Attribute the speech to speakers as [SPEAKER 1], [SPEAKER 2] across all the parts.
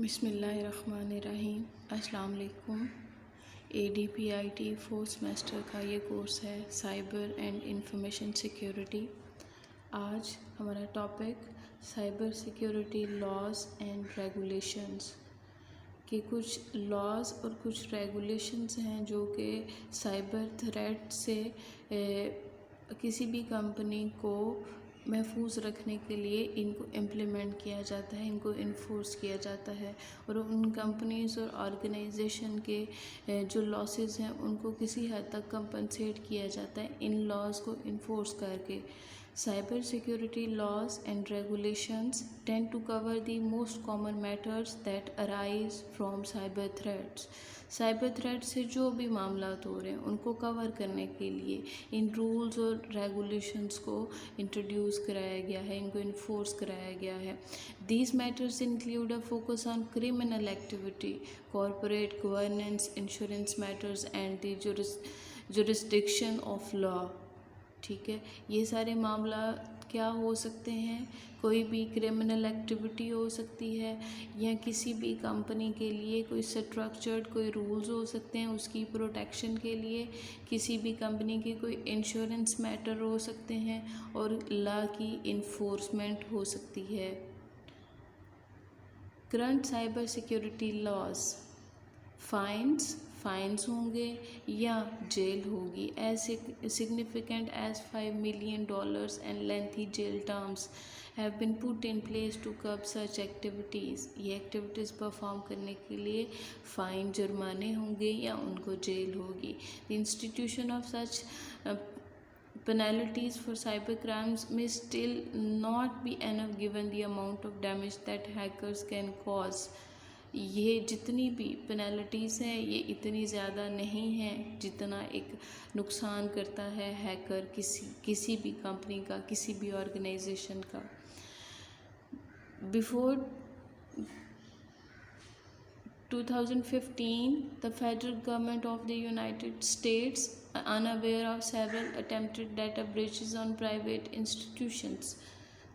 [SPEAKER 1] बिस्मिल्लाहिर्रहमानिर्रहीम। अस्सलाम वालेकुम। ADPIT 4th सेमेस्टर का ये कोर्स है साइबर एंड इंफॉर्मेशन सिक्योरिटी। आज हमारा topic cyber security laws and regulations के कुछ लॉज और कुछ रेगुलेशंस हैं जो कि साइबर थ्रेट से किसी भी कंपनी को महफूज रखने के लिए इनको इम्प्लीमेंट किया जाता है, इनको इन्फोर्स किया जाता है और उन कंपनीज़ और ऑर्गेनाइजेशन के जो लॉसेस हैं उनको किसी हद तक कंपनसेट किया जाता है इन लॉज को इन्फोर्स करके। Cyber security laws and regulations tend to cover the most common matters that arise from cyber threats. Cyber threat से जो भी मामलात हो रहे हैं उनको कवर करने के लिए इन रूल्स और रेगुलेशंस को इंट्रोड्यूस कराया गया है, इनको इन्फोर्स कराया गया है। These matters include a focus on criminal activity, corporate governance, insurance matters and the jurisdiction of law. ठीक है, ये सारे मामला क्या हो सकते हैं? कोई भी क्रिमिनल एक्टिविटी हो सकती है या किसी भी कंपनी के लिए कोई स्ट्रक्चर्ड कोई रूल्स हो सकते हैं उसकी प्रोटेक्शन के लिए, किसी भी कंपनी के कोई इंश्योरेंस मैटर हो सकते हैं और लॉ की इन्फोर्समेंट हो सकती है। Current cyber security laws, fines होंगे या जेल होगी as significant as $5 million and lengthy jail terms have been put in place to curb such activities. ये एक्टिविटीज़ परफॉर्म करने के लिए फ़ाइन जुर्माने होंगे या उनको जेल होगी। The institution of such penalties for cyber crimes may still not be enough given the amount of damage that hackers can cause. ये जितनी भी पेनल्टीज़ हैं ये इतनी ज़्यादा नहीं हैं जितना एक नुकसान करता है हैकर किसी भी कंपनी का, किसी भी ऑर्गेनाइजेशन का। Before 2015, the federal government of the United States, unaware of several attempted data breaches on private institutions.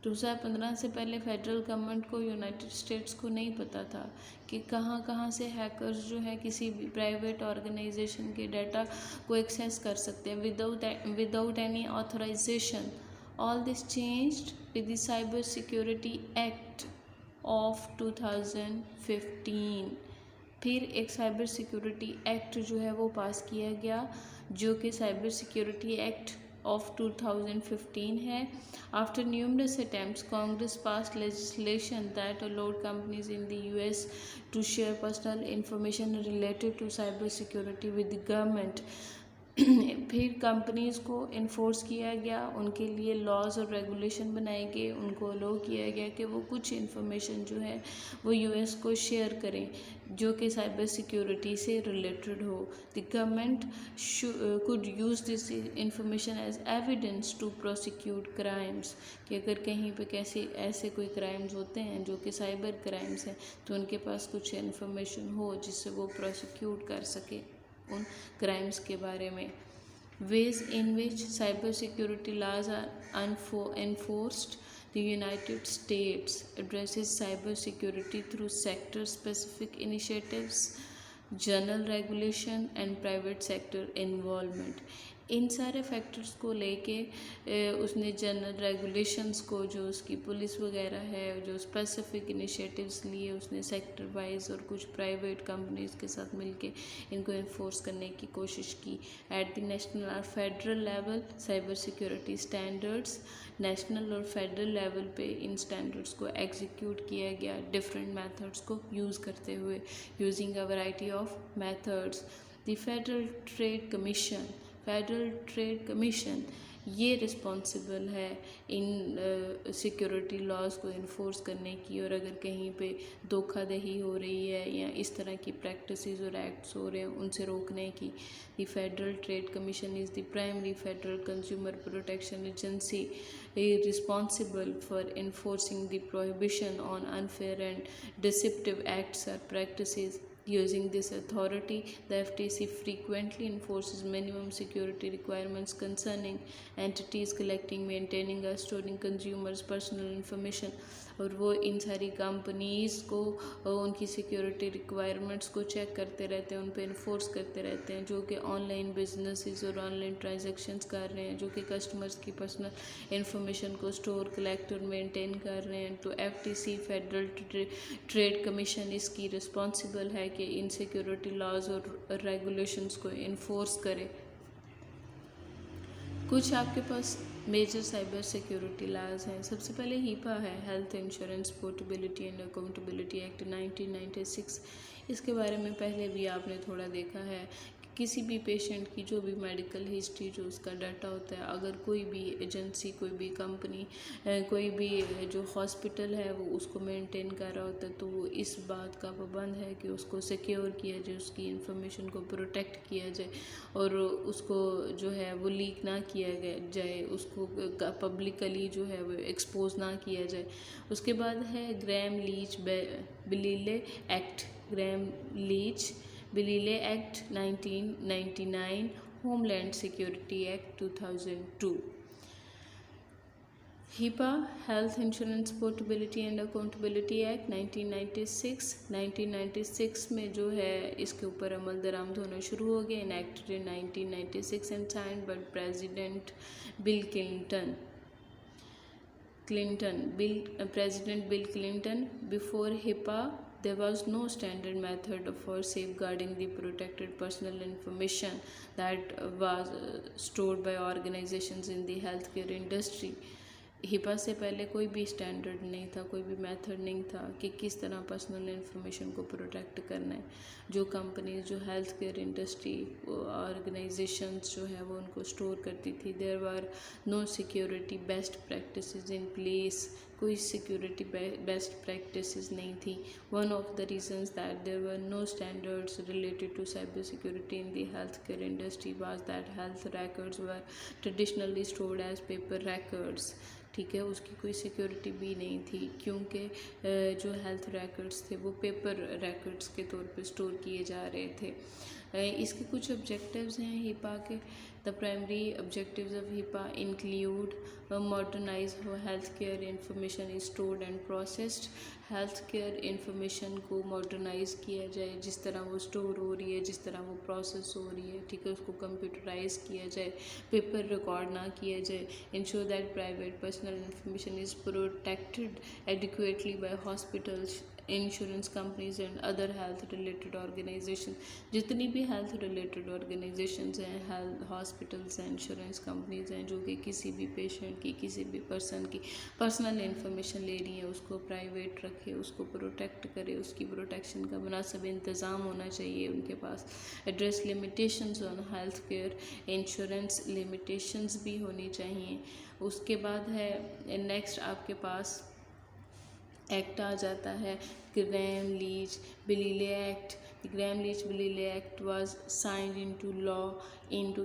[SPEAKER 1] 2015 से पहले फेडरल गवर्नमेंट को यूनाइटेड स्टेट्स को नहीं पता था कि कहाँ से हैकर्स जो है किसी भी प्राइवेट ऑर्गेनाइजेशन के डाटा को एक्सेस कर सकते हैं without any authorization. All this changed with the cyber security act of 2015। फिर एक साइबर सिक्योरिटी एक्ट जो है वो पास किया गया जो कि साइबर सिक्योरिटी एक्ट of 2015 है। After numerous attempts, Congress passed legislation that allowed companies in the US to share personal information related to cyber security with the government. फिर कंपनीज़ को इन्फोर्स किया गया, उनके लिए लॉज और रेगुलेशन बनाए गए, उनको अलो किया गया कि वो कुछ इन्फॉर्मेशन जो है वो यूएस को शेयर करें जो कि साइबर सिक्योरिटी से रिलेटेड हो। The government could use this information as evidence to prosecute crimes कि अगर कहीं पे कैसे ऐसे कोई क्राइम्स होते हैं जो कि साइबर क्राइम्स हैं तो उनके पास कुछ इन्फॉर्मेशन हो जिससे वो प्रोसिक्यूट कर सके उन क्राइम्स के बारे में। Ways in which cyber security laws are enforced, the United States addresses cyber security through sector specific initiatives, general regulation and private sector involvement. इन सारे फैक्टर्स को लेके उसने जनरल रेगुलेशंस को जो उसकी पुलिस वगैरह है जो स्पेसिफिक इनिशिएटिव्स लिए उसने सेक्टर वाइज और कुछ प्राइवेट कंपनीज़ के साथ मिलके इनको इन्फोर्स करने की कोशिश की। एट द नेशनल और federal level cyber security standards, national और फेडरल लेवल पे इन स्टैंडर्ड्स को एग्जीक्यूट किया गया डिफरेंट मेथड्स को यूज़ करते हुए using a variety of methods. The federal trade commission ये रिस्पॉन्सिबल है इन सिक्योरिटी लॉज को इन्फोर्स करने की और अगर कहीं पे धोखाधड़ी हो रही है या इस तरह की प्रैक्टिसेस और एक्ट्स हो रहे हैं उनसे रोकने की। The federal trade commission is the primary federal consumer protection agency responsible for enforcing the prohibition on unfair and deceptive acts और practices. Using this authority, the FTC frequently enforces minimum security requirements concerning entities collecting, maintaining, or storing consumers' personal information. और वो इन सारी companies को उनकी security requirements को check करते रहते हैं, उन पर इन्फोर्स करते रहते हैं, जो कि ऑनलाइन बिजनेसेस और ऑनलाइन ट्रांजैक्शंस कर रहे हैं, जो कि कस्टमर्स की पर्सनल इंफॉर्मेशन को स्टोर, कलेक्ट और मेंटेन कर रहे हैं। तो FTC फेडरल ट्रेड कमीशन इसकी रिस्पॉन्सिबल है कि इन सिक्योरिटी लॉज और रेगुलेशंस को इन्फोर्स करे। कुछ आपके पास मेजर साइबर सिक्योरिटी लॉज हैं। सबसे पहले हीपा है, health insurance portability and accountability act 1996। इसके बारे में पहले भी आपने थोड़ा देखा है कि किसी भी पेशेंट की जो भी मेडिकल हिस्ट्री, जो उसका डाटा होता है, अगर कोई भी एजेंसी, कोई भी कंपनी, कोई भी जो हॉस्पिटल है वो उसको मेंटेन कर रहा होता है, तो वो इस बात का पाबंद है कि उसको सिक्योर किया जाए, उसकी इंफॉर्मेशन को प्रोटेक्ट किया जाए और उसको जो है वो लीक ना किया जाए, उसको पब्लिकली जो है वो एक्सपोज ना किया जाए। उसके बाद है Gramm Leach Bliley act, Gramm Leach Bliley act 1999, homeland security act 2002। HIPAA, health insurance portability and accountability act 1996। 1996 में जो है इसके ऊपर अमल दरामद होना शुरू हो गया। Enacted in 1996 and signed by president bill Clinton. Before HIPAA, there was no standard method for safeguarding the protected personal information that was stored by organizations in the healthcare industry. HIPAA से पहले कोई भी standard नहीं था, कोई भी method नहीं था कि किस तरह पर्सनल इन्फॉर्मेशन को प्रोटेक्ट करना है। जो कंपनीज, जो हेल्थ केयर इंडस्ट्री ऑर्गेनाइजेशंस जो है वो उनको स्टोर करती थी, there were no security best practices in place, कोई सिक्योरिटी बेस्ट प्रैक्टिसेस नहीं थी। One of the reasons that there were no standards related to cyber security in the health care industry was that health records were traditionally stored as paper records. ठीक है, उसकी कोई security भी नहीं थी क्योंकि जो हेल्थ रिकॉर्ड्स थे वो पेपर रिकॉर्ड्स के तौर पे स्टोर किए जा रहे थे। इसके कुछ ऑब्जेक्टिव्स हैं हिपा के। The primary objectives of HIPAA include modernize health care information is stored and processed. Health care information को मॉडर्नाइज किया जाए, जिस तरह वो स्टोर हो रही है, जिस तरह वो प्रोसेस हो रही है, ठीक है, उसको कंप्यूटराइज किया जाए, पेपर रिकॉर्ड ना किया जाए। Ensure that private personal information is protected adequately by hospitals, insurance companies and other health related organization. जितनी भी हेल्थ रिलेटेड ऑर्गेनाइजेशंस हैं, हेल्थ हॉस्पिटल्स हैं, इंश्योरेंस कंपनीज हैं, जो कि किसी भी पेशेंट की, किसी भी पर्सन की पर्सनल इंफॉर्मेशन ले रही है, उसको प्राइवेट रखे, उसको प्रोटेक्ट करे, उसकी प्रोटेक्शन का मुनासिब इंतज़ाम होना चाहिए उनके पास। Address limitations on health care insurance, limitations भी होनी चाहिए। उसके बाद है नेक्स्ट आपके पास एक्ट आ जाता है Gramm Leach Bliley act. Gramm Leach Bliley act was signed into law,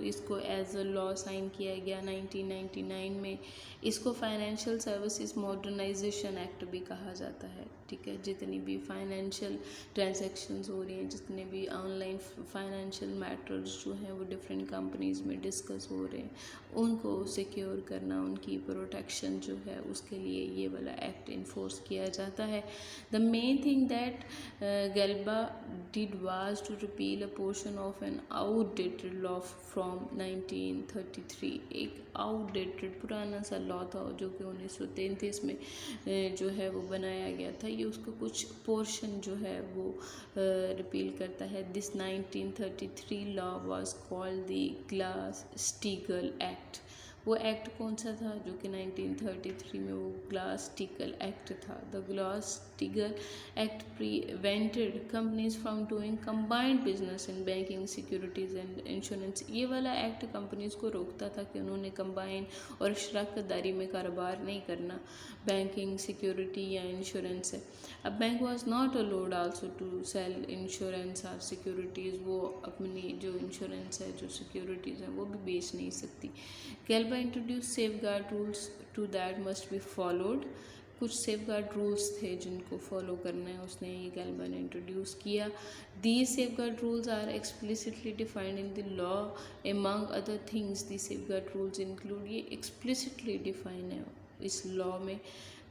[SPEAKER 1] इसको एज अ लॉ साइन किया गया 1999 में। इसको फाइनेंशियल सर्विसेज मॉडर्नाइजेशन एक्ट भी कहा जाता है। ठीक है, जितनी भी फाइनेंशियल ट्रांजैक्शंस हो रही हैं, जितने भी ऑनलाइन फाइनेंशियल मैटर्स जो हैं वो डिफरेंट कंपनीज़ में डिस्कस हो रहे हैं, उनको सिक्योर करना, उनकी प्रोटेक्शन जो है उसके लिए ये वाला एक्ट इन्फोर्स किया जाता है। The main thing that GLBA did was to repeal a portion of an outdated law from 1933। एक आउटडेटेड पुराना सा लॉ था जो कि 1933 में जो है वो बनाया गया था। ये उसका कुछ पोर्शन जो है वो रिपील करता है। This 1933 law was called the Glass Steagall act. वो एक्ट कौन सा था जो कि 1933 में वो ग्लास-स्टीगल एक्ट था। The Glass Steagall act prevented companies from doing combined business in banking, securities and insurance. ये वाला एक्ट कंपनीज को रोकता था कि उन्होंने कंबाइन और शराकत दारी में कारोबार नहीं करना, बैंकिंग, सिक्योरिटी या इंश्योरेंस है। अब bank was not allowed also to sell insurance और सिक्योरिटीज़। वो अपनी जो इंश्योरेंस है, जो सिक्योरिटीज़ हैं, वो भी बेच नहीं सकती। GLBA introduce safeguard rules to that must be followed. कुछ सेफगार्ड रूल्स थे जिनको फॉलो करना है, उसने ये गैल्बा ने इंट्रोड्यूस किया। These safeguard rules are explicitly defined in the law among other things. The safeguard rules include, ये एक्सप्लिसिटली डिफाइन है इस लॉ में।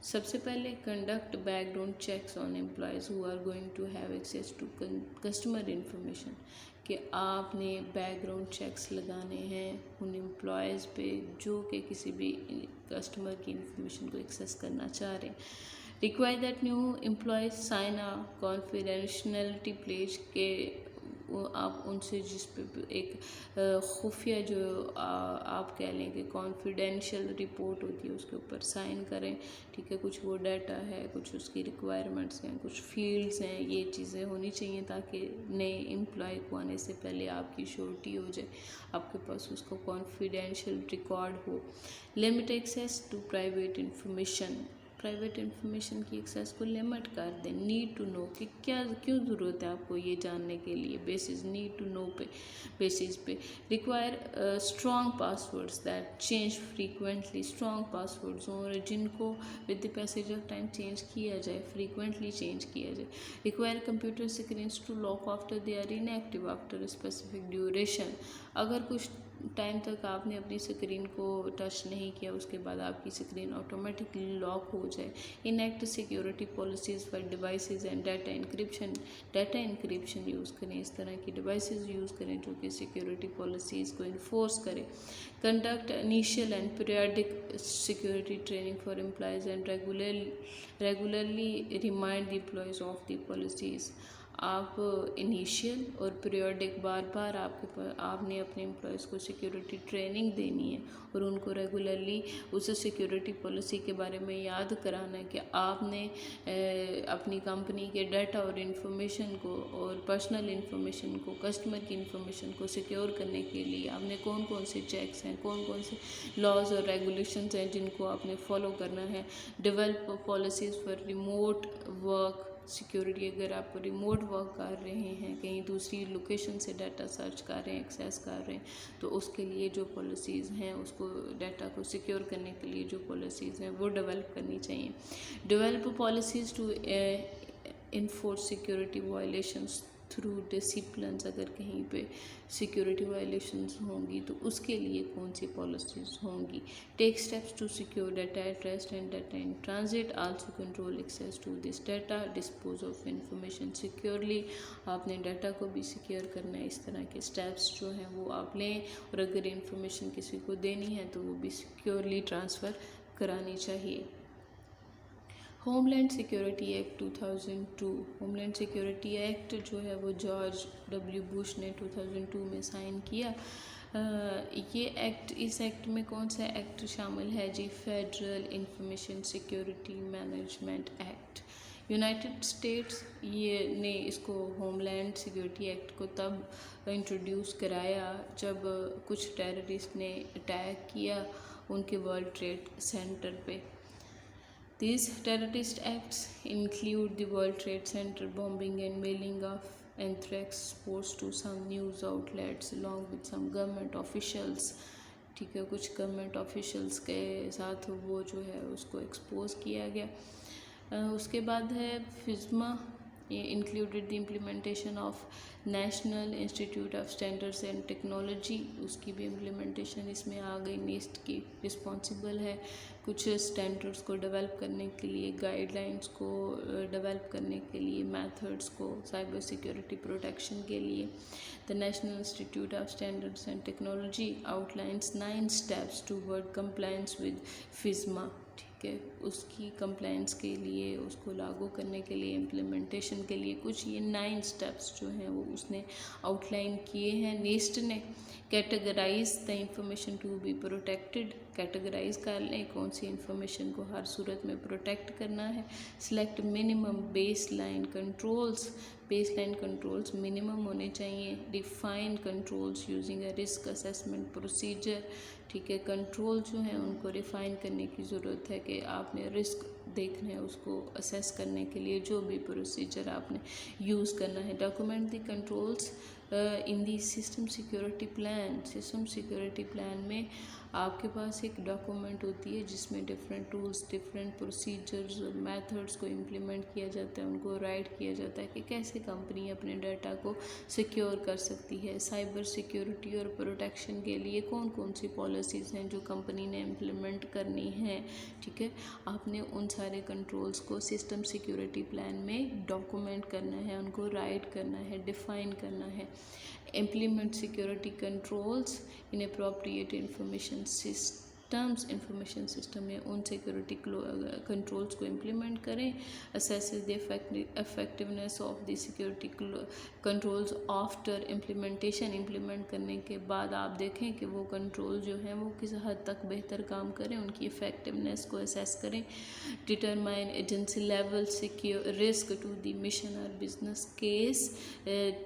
[SPEAKER 1] सबसे पहले conduct background checks on employees who are going to have access to customer information, कि आपने background checks लगाने हैं उन एम्प्लॉयज़ पे जो कि किसी भी कस्टमर की इन्फॉर्मेशन को एक्सेस करना चाह रहे हैं। Require that new employees sign a confidentiality pledge, के आप उनसे जिस पे एक खुफिया जो आप कह लें कि कॉन्फिडेंशियल रिपोर्ट होती है उसके ऊपर साइन करें। ठीक है, कुछ वो डाटा है, कुछ उसकी रिक्वायरमेंट्स हैं, कुछ फील्ड्स हैं, ये चीज़ें होनी चाहिए ताकि नए एम्प्लॉय को आने से पहले आपकी श्योरिटी हो जाए, आपके पास उसका कॉन्फिडेंशियल रिकॉर्ड हो। Limit access to private information, private information की एक्सेस को लिमिट कर दें। नीड टू नो, कि क्या क्यों ज़रूरत है आपको ये जानने के लिए, बेसिस नीड टू नो पे बेसिस पे। Require strong passwords that change frequently, strong passwords और जिनको with the passage of time change किया जाए, फ्रीक्वेंटली चेंज किया जाए। Require computer screens to lock after they are inactive after specific duration, अगर कुछ टाइम तक आपने अपनी स्क्रीन को टच नहीं किया उसके बाद आपकी स्क्रीन ऑटोमेटिकली लॉक हो जाए। Enact security policies for devices and data encryption, data encryption use करें, इस तरह की डिवाइसेस यूज़ करें जो कि सिक्योरिटी पॉलिसीज़ को इन्फोर्स करें। Conduct initial and periodic security training for employees and regularly remind the employees of the policies, आप इनिशियल और पीरियडिक बार बार आपने अपने एम्प्लॉयज़ को सिक्योरिटी ट्रेनिंग देनी है और उनको रेगुलरली उस सिक्योरिटी पॉलिसी के बारे में याद कराना है कि आपने अपनी कंपनी के डाटा और इन्फॉर्मेशन को और पर्सनल इन्फॉर्मेशन को, कस्टमर की इन्फॉर्मेशन को सिक्योर करने के लिए आपने कौन कौन से चेक्स हैं, कौन कौन से लॉज और रेगुलेशंस हैं जिनको आपने फॉलो करना है। Develop policies for remote work security, अगर आप रिमोट वर्क कर रहे हैं, कहीं दूसरी लोकेशन से डाटा सर्च कर रहे हैं, एक्सेस कर रहे हैं, तो उसके लिए जो पॉलिसीज़ हैं, उसको डाटा को सिक्योर करने के लिए जो पॉलिसीज़ हैं वो डेवलप करनी चाहिए। Develop policies to enforce security violations through disciplines, अगर कहीं पे सिक्योरिटी वायलेशंस होंगी तो उसके लिए कौन सी पॉलिसीज़ होंगी। Take steps to secure data at rest and data in transit, also control access to this data, dispose of information securely, आपने डाटा को भी सिक्योर करना है। इस तरह के स्टेप्स जो हैं वो आप लें और अगर इंफॉर्मेशन किसी को देनी है तो वो भी सिक्योरली ट्रांसफ़र करानी चाहिए। Homeland security act 2002, homeland security act जो है वो जॉर्ज डब्ल्यू बुश ने 2002 में साइन किया। ये एक्ट, इस एक्ट में कौन सा एक्ट शामिल है जी, federal information security management act. United States ये ने इसको होमलैंड सिक्योरिटी एक्ट को तब इंट्रोड्यूस कराया जब कुछ टेररिस्ट ने अटैक किया उनके वर्ल्ड ट्रेड सेंटर पे। These terrorist acts include the World Trade Center bombing and mailing of anthrax spores to some news outlets along with some government officials। ठीक है, कुछ गवर्नमेंट ऑफिशल्स के साथ वो जो है उसको एक्सपोज किया गया। उसके बाद है फिज्मा, ये included the implementation of national institute of standards and technology, उसकी भी इम्प्लीमेंटेशन इसमें आ गई। नेस्ट की रिस्पॉन्सिबल है कुछ स्टैंडर्ड्स को डेवलप करने के लिए, गाइडलाइंस को डेवलप करने के लिए, मेथड्स को साइबर सिक्योरिटी प्रोटेक्शन के लिए। The national institute of standards and technology outlines 9 steps toward compliance with FISMA. ठीक है, उसकी कंप्लायंस के लिए, उसको लागू करने के लिए, इम्प्लीमेंटेशन के लिए कुछ ये 9 स्टेप्स जो हैं वो उसने आउटलाइन किए हैं। नेस्ट ने categorize the information to be protected, categorize कर लें कौन सी इंफॉर्मेशन को हर सूरत में प्रोटेक्ट करना है। Select minimum base line controls, base line controls minimum होने चाहिए। Define controls using a risk assessment procedure. ठीक है, कंट्रोल जो है उनको रिफ़ाइन करने की ज़रूरत है कि आपने रिस्क देखना है, उसको असेस करने के लिए जो भी प्रोसीजर आपने यूज़ करना है। Document the controls in the system security plan में आपके पास एक डॉक्यूमेंट होती है जिसमें डिफरेंट टूल्स, डिफरेंट प्रोसीजर्स और मेथड्स को इम्प्लीमेंट किया जाता है, उनको राइट किया जाता है कि कैसे कंपनी अपने डाटा को सिक्योर कर सकती है। साइबर सिक्योरिटी और प्रोटेक्शन के लिए कौन कौन सी पॉलिसीज़ हैं जो कंपनी ने इम्प्लीमेंट करनी है, ठीक है। आपने उन सारे कंट्रोल्स को सिस्टम सिक्योरिटी प्लान में डॉक्यूमेंट करना है, उनको राइट करना है, डिफाइन करना है। Implement security controls in appropriate information system में उन सिक्योरिटी कंट्रोल्स को इम्प्लीमेंट करें। Assesses the effectiveness of the security controls after implement करने के बाद आप देखें कि वो कंट्रोल जो हैं वो किस हद तक बेहतर काम करें, उनकी इफेक्टिवनेस को असेस करें। Determine agency level secure risk to the mission और बिजनेस केस,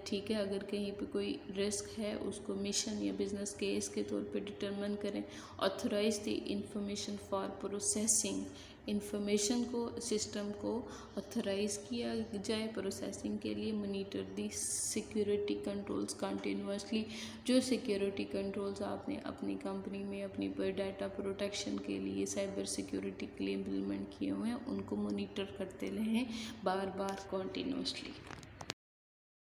[SPEAKER 1] ठीक है। अगर कहीं पे कोई रिस्क है उसको मिशन या बिजनेस केस के तौर पे डिटरमाइन करें। Authorize the information for processing, information को सिस्टम को ऑथराइज किया जाए प्रोसेसिंग के लिए। Monitor the security controls continuously, जो सिक्योरिटी कंट्रोल्स आपने अपनी कंपनी में अपनी डाटा प्रोटेक्शन के लिए, साइबर सिक्योरिटी के लिए इम्प्लीमेंट किए हुए हैं, उनको मॉनिटर करते रहें बार बार कंटिन्यूसली।